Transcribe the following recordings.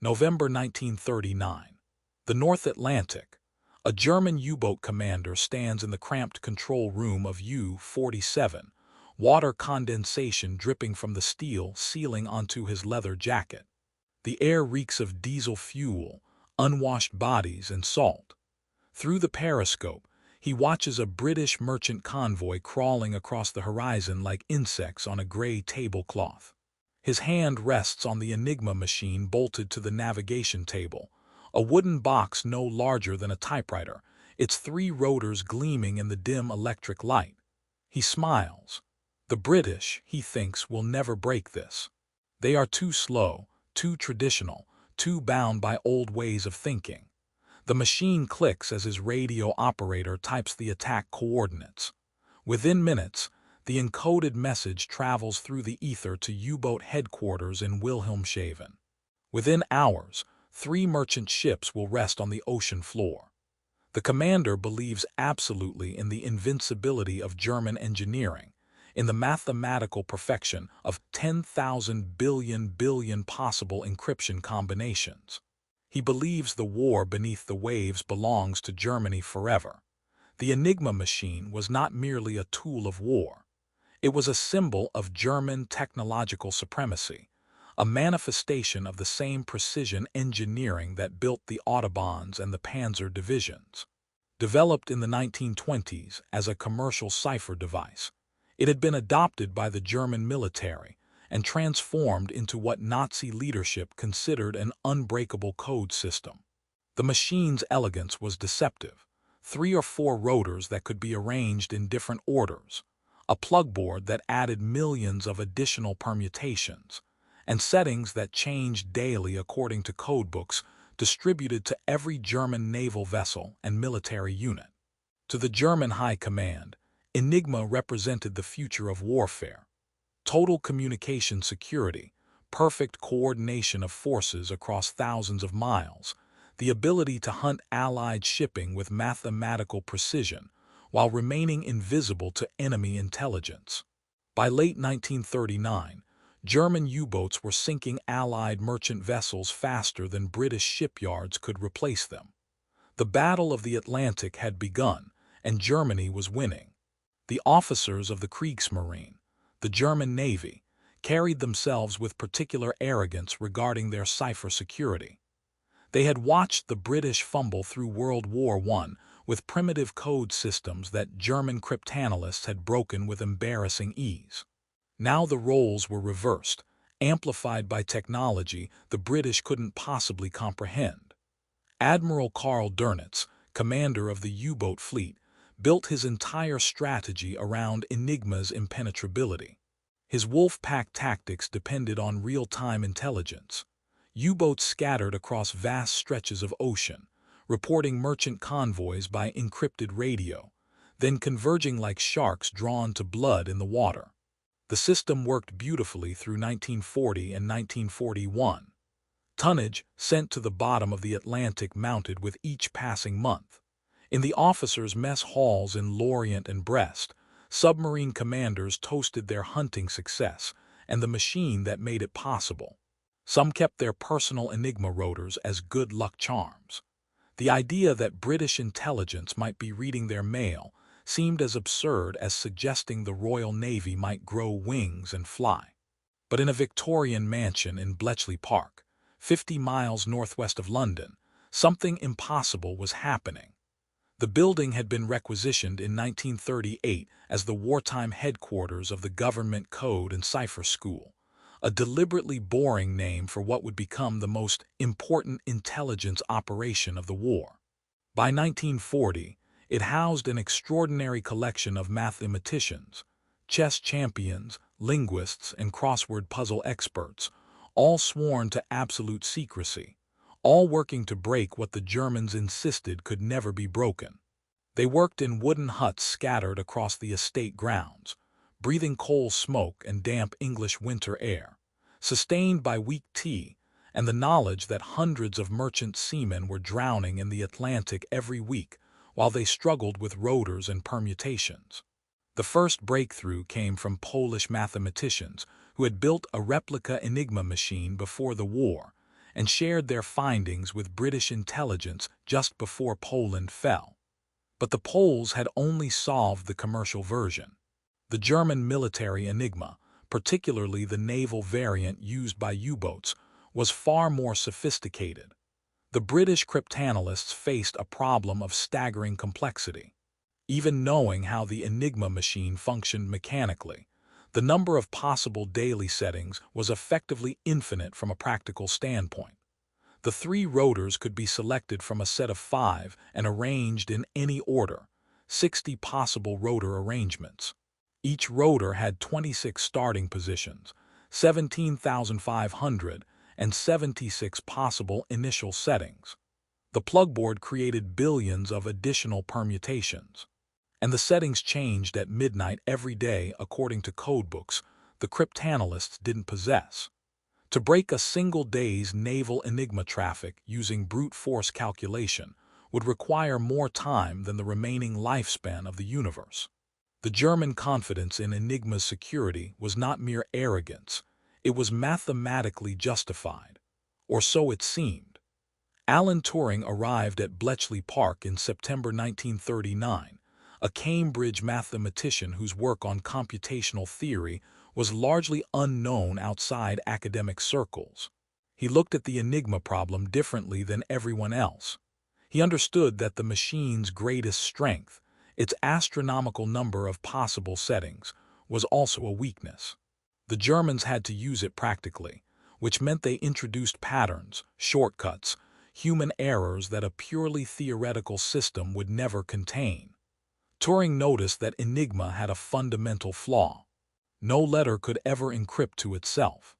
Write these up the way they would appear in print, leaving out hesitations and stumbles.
November 1939. The North Atlantic. A German U-boat commander stands in the cramped control room of U-47, water condensation dripping from the steel sealing onto his leather jacket. The air reeks of diesel fuel, unwashed bodies, and salt. Through the periscope, he watches a British merchant convoy crawling across the horizon like insects on a gray tablecloth. His hand rests on the Enigma machine bolted to the navigation table, a wooden box no larger than a typewriter, its three rotors gleaming in the dim electric light. He smiles. The British, he thinks, will never break this. They are too slow, too traditional, too bound by old ways of thinking. The machine clicks as his radio operator types the attack coordinates. Within minutes, the encoded message travels through the ether to U-boat headquarters in Wilhelmshaven. Within hours, 3 merchant ships will rest on the ocean floor. The commander believes absolutely in the invincibility of German engineering, in the mathematical perfection of 10,000 billion possible encryption combinations. He believes the war beneath the waves belongs to Germany forever. The Enigma machine was not merely a tool of war. It was a symbol of German technological supremacy, a manifestation of the same precision engineering that built the Autobahns and the Panzer divisions. Developed in the 1920s as a commercial cipher device, it had been adopted by the German military and transformed into what Nazi leadership considered an unbreakable code system. The machine's elegance was deceptive. 3 or 4 rotors that could be arranged in different orders, a plugboard that added millions of additional permutations, and settings that changed daily according to codebooks distributed to every German naval vessel and military unit. To the German High Command, Enigma represented the future of warfare. Total communication security, perfect coordination of forces across thousands of miles, the ability to hunt Allied shipping with mathematical precision while remaining invisible to enemy intelligence. By late 1939, German U-boats were sinking Allied merchant vessels faster than British shipyards could replace them. The Battle of the Atlantic had begun, and Germany was winning. The officers of the Kriegsmarine, the German Navy, carried themselves with particular arrogance regarding their cipher security. They had watched the British fumble through World War I with primitive code systems that German cryptanalysts had broken with embarrassing ease. Now the roles were reversed, amplified by technology the British couldn't possibly comprehend. Admiral Karl Dönitz, commander of the U-boat fleet, built his entire strategy around Enigma's impenetrability. His wolf pack tactics depended on real-time intelligence. U-boats scattered across vast stretches of ocean, reporting merchant convoys by encrypted radio, then converging like sharks drawn to blood in the water. The system worked beautifully through 1940 and 1941. Tonnage sent to the bottom of the Atlantic mounted with each passing month. In the officers' mess halls in Lorient and Brest, submarine commanders toasted their hunting success and the machine that made it possible. Some kept their personal Enigma rotors as good luck charms. The idea that British intelligence might be reading their mail seemed as absurd as suggesting the Royal Navy might grow wings and fly. But in a Victorian mansion in Bletchley Park, 50 miles northwest of London, something impossible was happening. The building had been requisitioned in 1938 as the wartime headquarters of the Government Code and Cipher School, a deliberately boring name for what would become the most important intelligence operation of the war. By 1940, it housed an extraordinary collection of mathematicians, chess champions, linguists, and crossword puzzle experts, all sworn to absolute secrecy, all working to break what the Germans insisted could never be broken. They worked in wooden huts scattered across the estate grounds, breathing coal smoke and damp English winter air, sustained by weak tea and the knowledge that hundreds of merchant seamen were drowning in the Atlantic every week while they struggled with rotors and permutations. The first breakthrough came from Polish mathematicians who had built a replica Enigma machine before the war and shared their findings with British intelligence just before Poland fell. But the Poles had only solved the commercial version. The German military Enigma, particularly the naval variant used by U-boats, was far more sophisticated. The British cryptanalysts faced a problem of staggering complexity. Even knowing how the Enigma machine functioned mechanically, the number of possible daily settings was effectively infinite from a practical standpoint. The 3 rotors could be selected from a set of 5 and arranged in any order, 60 possible rotor arrangements. Each rotor had 26 starting positions, 17,500, and 76 possible initial settings. The plugboard created billions of additional permutations. And the settings changed at midnight every day according to codebooks the cryptanalysts didn't possess. To break a single day's naval Enigma traffic using brute force calculation would require more time than the remaining lifespan of the universe. The German confidence in Enigma's security was not mere arrogance, it was mathematically justified. Or so it seemed. Alan Turing arrived at Bletchley Park in September 1939, a Cambridge mathematician whose work on computational theory was largely unknown outside academic circles. He looked at the Enigma problem differently than everyone else. He understood that the machine's greatest strength, its astronomical number of possible settings, was also a weakness. The Germans had to use it practically, which meant they introduced patterns, shortcuts, human errors that a purely theoretical system would never contain. Turing noticed that Enigma had a fundamental flaw. No letter could ever encrypt to itself.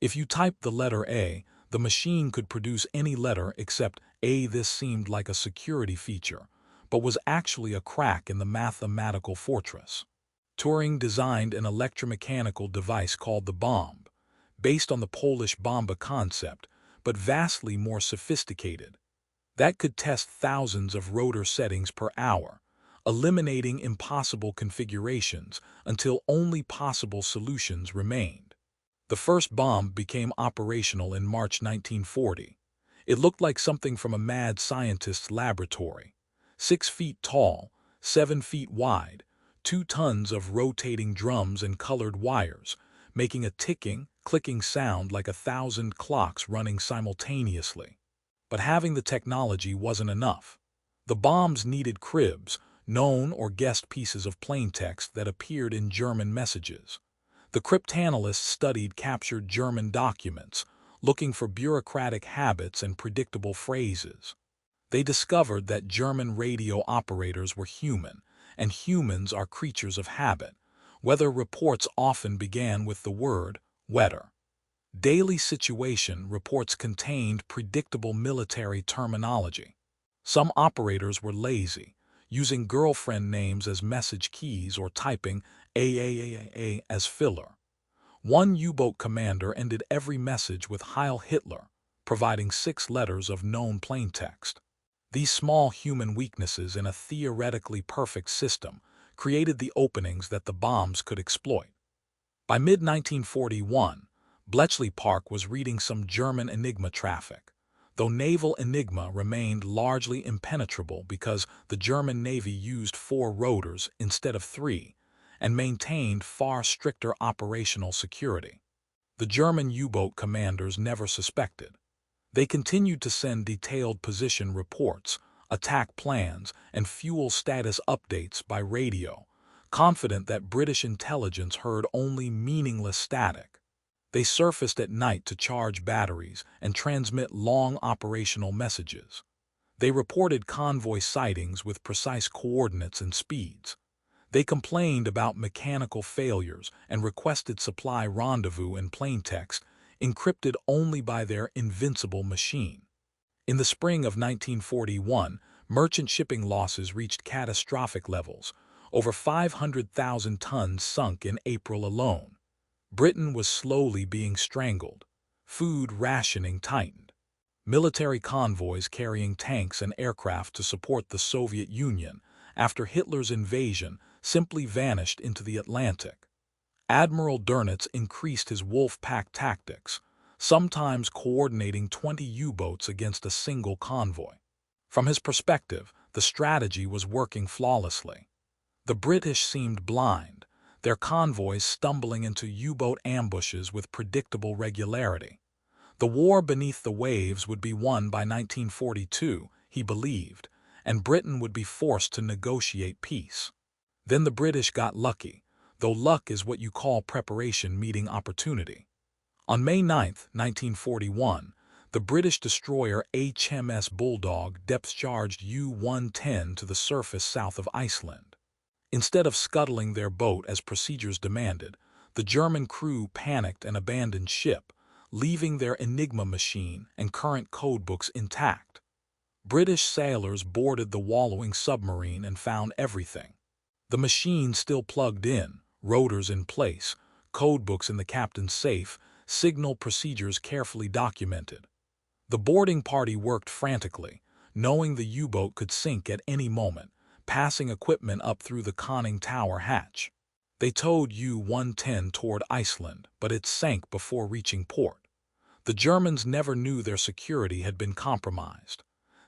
If you typed the letter A, the machine could produce any letter except A. This seemed like a security feature, but was actually a crack in the mathematical fortress. Turing designed an electromechanical device called the bomb, based on the Polish bomba concept, but vastly more sophisticated. That could test thousands of rotor settings per hour, eliminating impossible configurations until only possible solutions remained. The first bomb became operational in March 1940. It looked like something from a mad scientist's laboratory. 6 feet tall, 7 feet wide, 2 tons of rotating drums and colored wires, making a ticking, clicking sound like 1,000 clocks running simultaneously. But having the technology wasn't enough. The bombs needed cribs, known or guessed pieces of plaintext that appeared in German messages. The cryptanalysts studied captured German documents, looking for bureaucratic habits and predictable phrases. They discovered that German radio operators were human, and humans are creatures of habit. Weather reports often began with the word wetter. Daily situation reports contained predictable military terminology. Some operators were lazy, using girlfriend names as message keys or typing AAAA as filler. One U-boat commander ended every message with Heil Hitler, providing 6 letters of known plaintext. These small human weaknesses in a theoretically perfect system created the openings that the bombs could exploit. By mid-1941, Bletchley Park was reading some German Enigma traffic, though naval Enigma remained largely impenetrable because the German Navy used 4 rotors instead of 3 and maintained far stricter operational security. The German U-boat commanders never suspected. They continued to send detailed position reports, attack plans, and fuel status updates by radio, confident that British intelligence heard only meaningless static. They surfaced at night to charge batteries and transmit long operational messages. They reported convoy sightings with precise coordinates and speeds. They complained about mechanical failures and requested supply rendezvous in plaintext, encrypted only by their invincible machine. In the spring of 1941, merchant shipping losses reached catastrophic levels. Over 500,000 tons sunk in April alone. Britain was slowly being strangled. Food rationing tightened. Military convoys carrying tanks and aircraft to support the Soviet Union after Hitler's invasion simply vanished into the Atlantic. Admiral Dönitz increased his wolf pack tactics, sometimes coordinating 20 U-boats against a single convoy. From his perspective, the strategy was working flawlessly. The British seemed blind, their convoys stumbling into U-boat ambushes with predictable regularity. The war beneath the waves would be won by 1942, he believed, and Britain would be forced to negotiate peace. Then the British got lucky, though luck is what you call preparation meeting opportunity. On May 9, 1941, the British destroyer HMS Bulldog depth-charged U-110 to the surface south of Iceland. Instead of scuttling their boat as procedures demanded, the German crew panicked and abandoned ship, leaving their Enigma machine and current codebooks intact. British sailors boarded the wallowing submarine and found everything. The machine still plugged in, rotors in place, codebooks in the captain's safe, signal procedures carefully documented. The boarding party worked frantically, knowing the U-boat could sink at any moment, passing equipment up through the conning tower hatch. They towed U-110 toward Iceland, but it sank before reaching port. The Germans never knew their security had been compromised.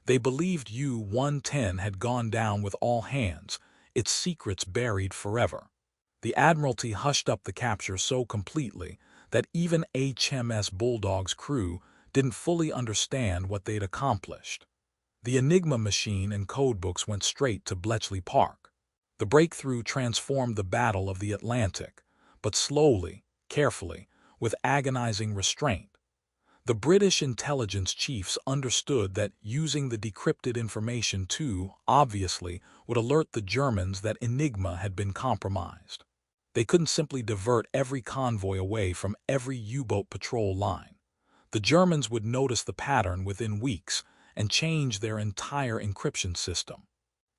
They believed U-110 had gone down with all hands, its secrets buried forever. The Admiralty hushed up the capture so completely that even HMS Bulldog's crew didn't fully understand what they'd accomplished. The Enigma machine and codebooks went straight to Bletchley Park. The breakthrough transformed the Battle of the Atlantic, but slowly, carefully, with agonizing restraint. The British intelligence chiefs understood that using the decrypted information too obviously would alert the Germans that Enigma had been compromised. They couldn't simply divert every convoy away from every U-boat patrol line. The Germans would notice the pattern within weeks and change their entire encryption system.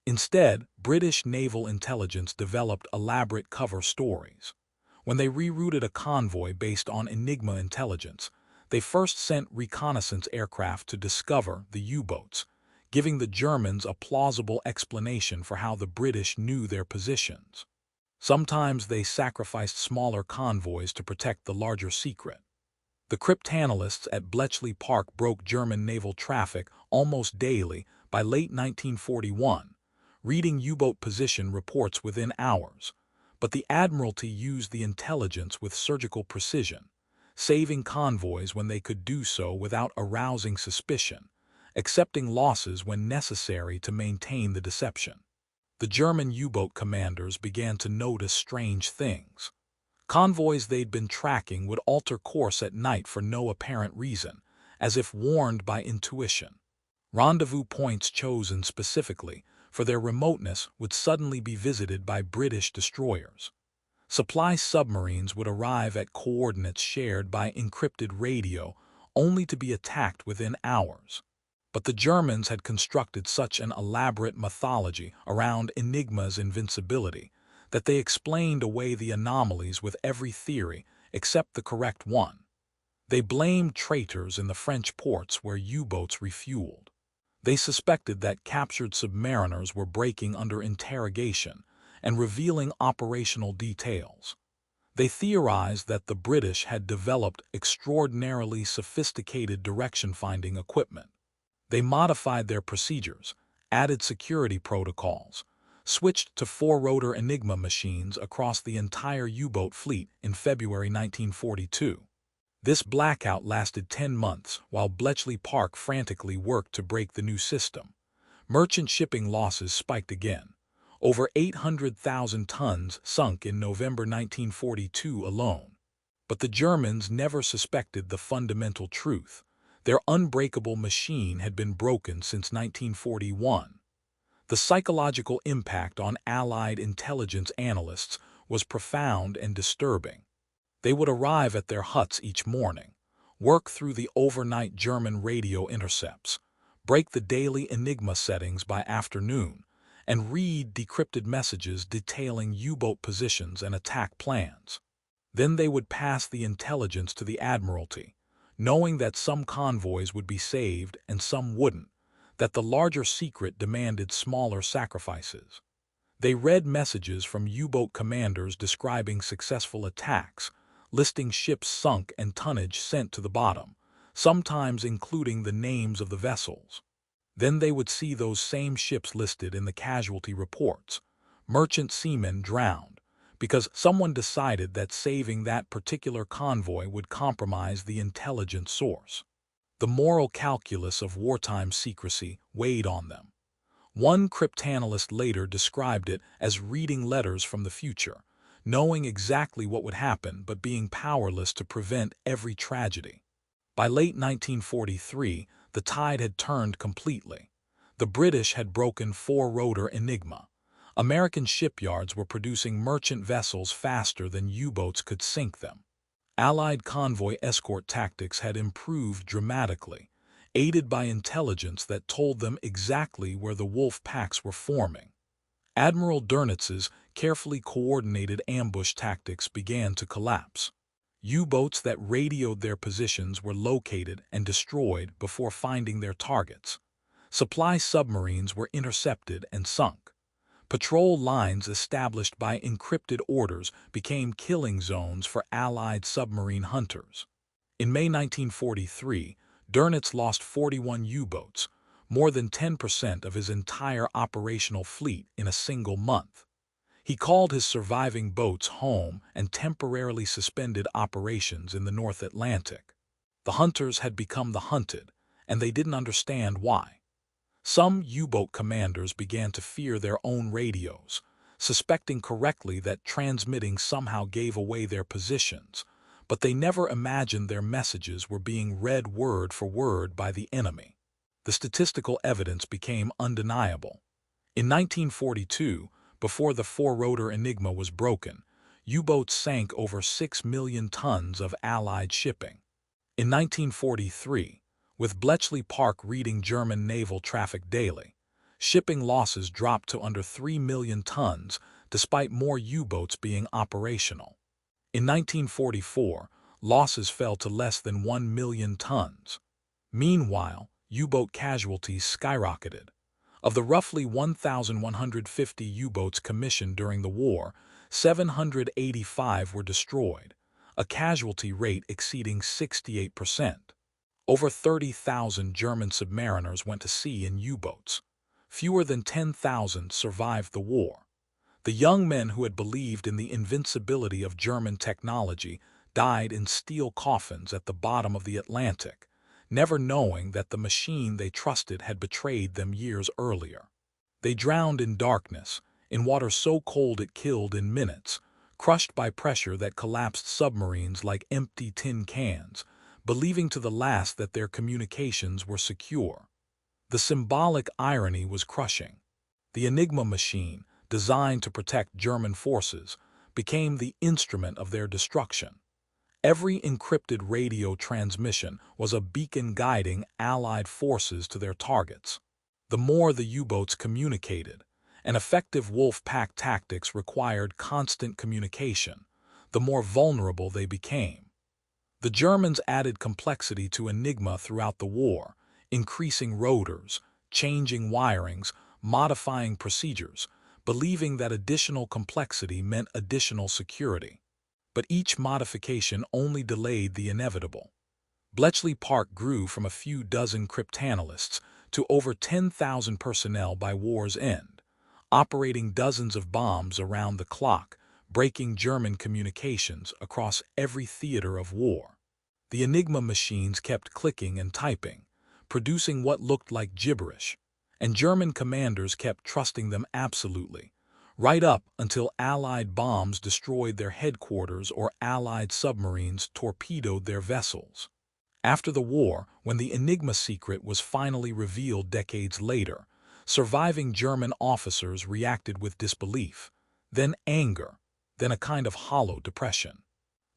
Instead, British naval intelligence developed elaborate cover stories. When they rerouted a convoy based on Enigma intelligence, they first sent reconnaissance aircraft to discover the U-boats, giving the Germans a plausible explanation for how the British knew their positions. Sometimes they sacrificed smaller convoys to protect the larger secret. The cryptanalysts at Bletchley Park broke German naval traffic almost daily by late 1941, reading U-boat position reports within hours. But the Admiralty used the intelligence with surgical precision, saving convoys when they could do so without arousing suspicion, accepting losses when necessary to maintain the deception. The German U-boat commanders began to notice strange things. Convoys they'd been tracking would alter course at night for no apparent reason, as if warned by intuition. Rendezvous points chosen specifically for their remoteness would suddenly be visited by British destroyers. Supply submarines would arrive at coordinates shared by encrypted radio, only to be attacked within hours. But the Germans had constructed such an elaborate mythology around Enigma's invincibility that they explained away the anomalies with every theory except the correct one. They blamed traitors in the French ports where U-boats refueled. They suspected that captured submariners were breaking under interrogation and revealing operational details. They theorized that the British had developed extraordinarily sophisticated direction-finding equipment. They modified their procedures, added security protocols, switched to four-rotor Enigma machines across the entire U-boat fleet in February 1942. This blackout lasted 10 months while Bletchley Park frantically worked to break the new system. Merchant shipping losses spiked again. Over 800,000 tons sunk in November 1942 alone. But the Germans never suspected the fundamental truth. Their unbreakable machine had been broken since 1941. The psychological impact on Allied intelligence analysts was profound and disturbing. They would arrive at their huts each morning, work through the overnight German radio intercepts, break the daily Enigma settings by afternoon, and read decrypted messages detailing U-boat positions and attack plans. Then they would pass the intelligence to the Admiralty, knowing that some convoys would be saved and some wouldn't, that the larger secret demanded smaller sacrifices. They read messages from U-boat commanders describing successful attacks, listing ships sunk and tonnage sent to the bottom, sometimes including the names of the vessels. Then they would see those same ships listed in the casualty reports. Merchant seamen drowned because someone decided that saving that particular convoy would compromise the intelligence source. The moral calculus of wartime secrecy weighed on them. One cryptanalyst later described it as reading letters from the future, knowing exactly what would happen but being powerless to prevent every tragedy. By late 1943, the tide had turned completely. The British had broken four-rotor Enigma. American shipyards were producing merchant vessels faster than U-boats could sink them. Allied convoy escort tactics had improved dramatically, aided by intelligence that told them exactly where the wolf packs were forming. Admiral Dönnitz's carefully coordinated ambush tactics began to collapse. U-boats that radioed their positions were located and destroyed before finding their targets. Supply submarines were intercepted and sunk. Patrol lines established by encrypted orders became killing zones for Allied submarine hunters. In May 1943, Dönitz lost 41 U-boats, more than 10% of his entire operational fleet in a single month. He called his surviving boats home and temporarily suspended operations in the North Atlantic. The hunters had become the hunted, and they didn't understand why. Some U-boat commanders began to fear their own radios, suspecting correctly that transmitting somehow gave away their positions, but they never imagined their messages were being read word for word by the enemy. The statistical evidence became undeniable. In 1942, before the four-rotor Enigma was broken, U-boats sank over 6 million tons of Allied shipping. In 1943, with Bletchley Park reading German naval traffic daily, shipping losses dropped to under 3 million tons despite more U-boats being operational. In 1944, losses fell to less than 1 million tons. Meanwhile, U-boat casualties skyrocketed. Of the roughly 1,150 U-boats commissioned during the war, 785 were destroyed, a casualty rate exceeding 68%. Over 30,000 German submariners went to sea in U-boats. Fewer than 10,000 survived the war. The young men who had believed in the invincibility of German technology died in steel coffins at the bottom of the Atlantic, never knowing that the machine they trusted had betrayed them years earlier. They drowned in darkness, in water so cold it killed in minutes, crushed by pressure that collapsed submarines like empty tin cans, believing to the last that their communications were secure. The symbolic irony was crushing. The Enigma machine, designed to protect German forces, became the instrument of their destruction. Every encrypted radio transmission was a beacon guiding Allied forces to their targets. The more the U-boats communicated, and effective wolf pack tactics required constant communication, the more vulnerable they became. The Germans added complexity to Enigma throughout the war, increasing rotors, changing wirings, modifying procedures, believing that additional complexity meant additional security. But each modification only delayed the inevitable. Bletchley Park grew from a few dozen cryptanalysts to over 10,000 personnel by war's end, operating dozens of bombs around the clock, breaking German communications across every theater of war. The Enigma machines kept clicking and typing, producing what looked like gibberish, and German commanders kept trusting them absolutely, right up until Allied bombs destroyed their headquarters or Allied submarines torpedoed their vessels. After the war, when the Enigma secret was finally revealed decades later, surviving German officers reacted with disbelief, then anger, then a kind of hollow depression.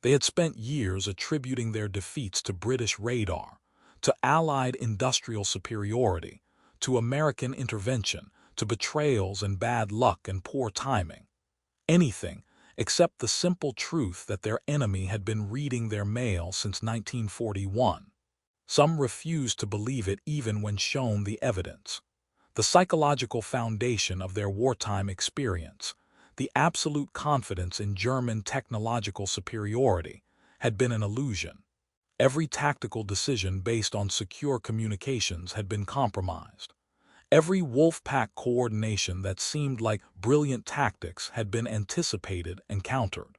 They had spent years attributing their defeats to British radar, to Allied industrial superiority, to American intervention, to betrayals and bad luck and poor timing. Anything except the simple truth that their enemy had been reading their mail since 1941. Some refused to believe it even when shown the evidence. The psychological foundation of their wartime experience, the absolute confidence in German technological superiority, had been an illusion. Every tactical decision based on secure communications had been compromised. Every wolf pack coordination that seemed like brilliant tactics had been anticipated and countered.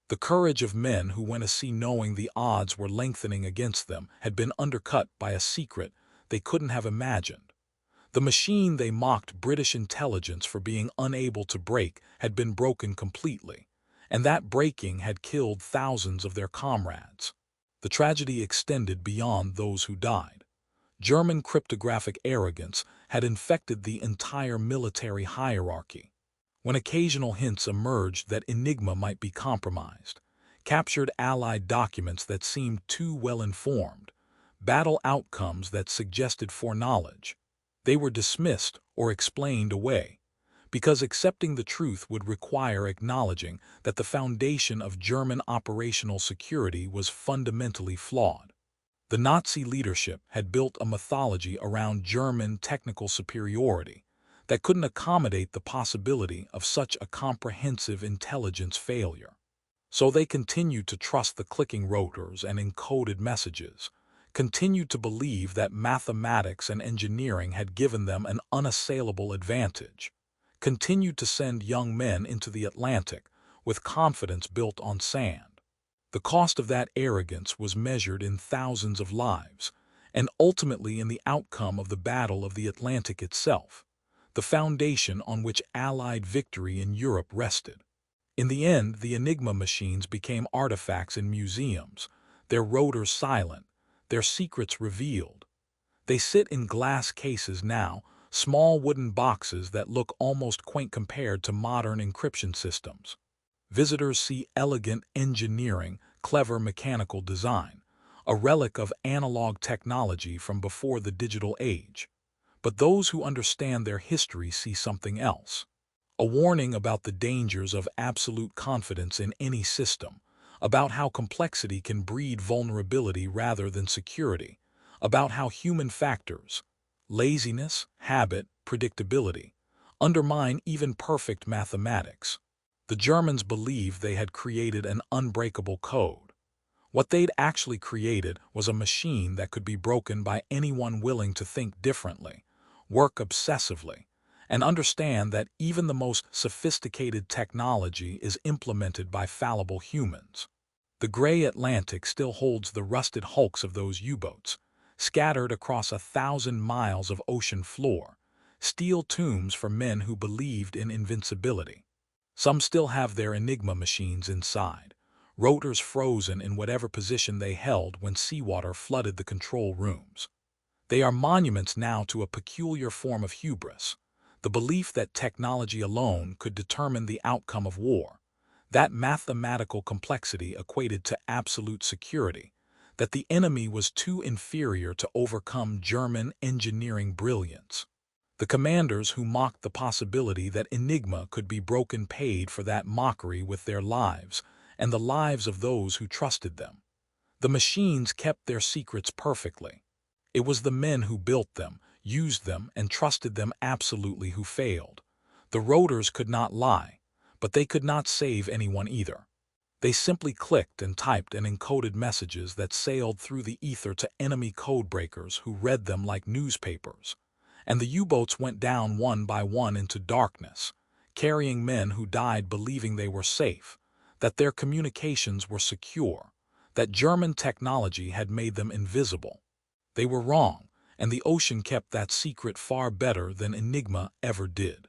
The courage of men who went to sea knowing the odds were lengthening against them had been undercut by a secret they couldn't have imagined. The machine they mocked British intelligence for being unable to break had been broken completely, and that breaking had killed thousands of their comrades. The tragedy extended beyond those who died. German cryptographic arrogance had infected the entire military hierarchy. When occasional hints emerged that Enigma might be compromised, captured Allied documents that seemed too well informed, battle outcomes that suggested foreknowledge, they were dismissed or explained away, because accepting the truth would require acknowledging that the foundation of German operational security was fundamentally flawed. The Nazi leadership had built a mythology around German technical superiority that couldn't accommodate the possibility of such a comprehensive intelligence failure. So they continued to trust the clicking rotors and encoded messages, continued to believe that mathematics and engineering had given them an unassailable advantage, continued to send young men into the Atlantic with confidence built on sand. The cost of that arrogance was measured in thousands of lives, and ultimately in the outcome of the Battle of the Atlantic itself, the foundation on which Allied victory in Europe rested. In the end, the Enigma machines became artifacts in museums, their rotors silent, their secrets revealed. They sit in glass cases now, small wooden boxes that look almost quaint compared to modern encryption systems. Visitors see elegant engineering, clever mechanical design, a relic of analog technology from before the digital age. But those who understand their history see something else. A warning about the dangers of absolute confidence in any system, about how complexity can breed vulnerability rather than security, about how human factors, laziness, habit, predictability, undermine even perfect mathematics. The Germans believed they had created an unbreakable code. What they'd actually created was a machine that could be broken by anyone willing to think differently, work obsessively, and understand that even the most sophisticated technology is implemented by fallible humans. The gray Atlantic still holds the rusted hulks of those U-boats, scattered across 1,000 miles of ocean floor, steel tombs for men who believed in invincibility. Some still have their Enigma machines inside, rotors frozen in whatever position they held when seawater flooded the control rooms. They are monuments now to a peculiar form of hubris, the belief that technology alone could determine the outcome of war, that mathematical complexity equated to absolute security, that the enemy was too inferior to overcome German engineering brilliance. The commanders who mocked the possibility that Enigma could be broken paid for that mockery with their lives and the lives of those who trusted them. The machines kept their secrets perfectly. It was the men who built them, used them, and trusted them absolutely who failed. The rotors could not lie, but they could not save anyone either. They simply clicked and typed and encoded messages that sailed through the ether to enemy codebreakers who read them like newspapers. And the U-boats went down one by one into darkness, carrying men who died believing they were safe, that their communications were secure, that German technology had made them invisible. They were wrong, and the ocean kept that secret far better than Enigma ever did.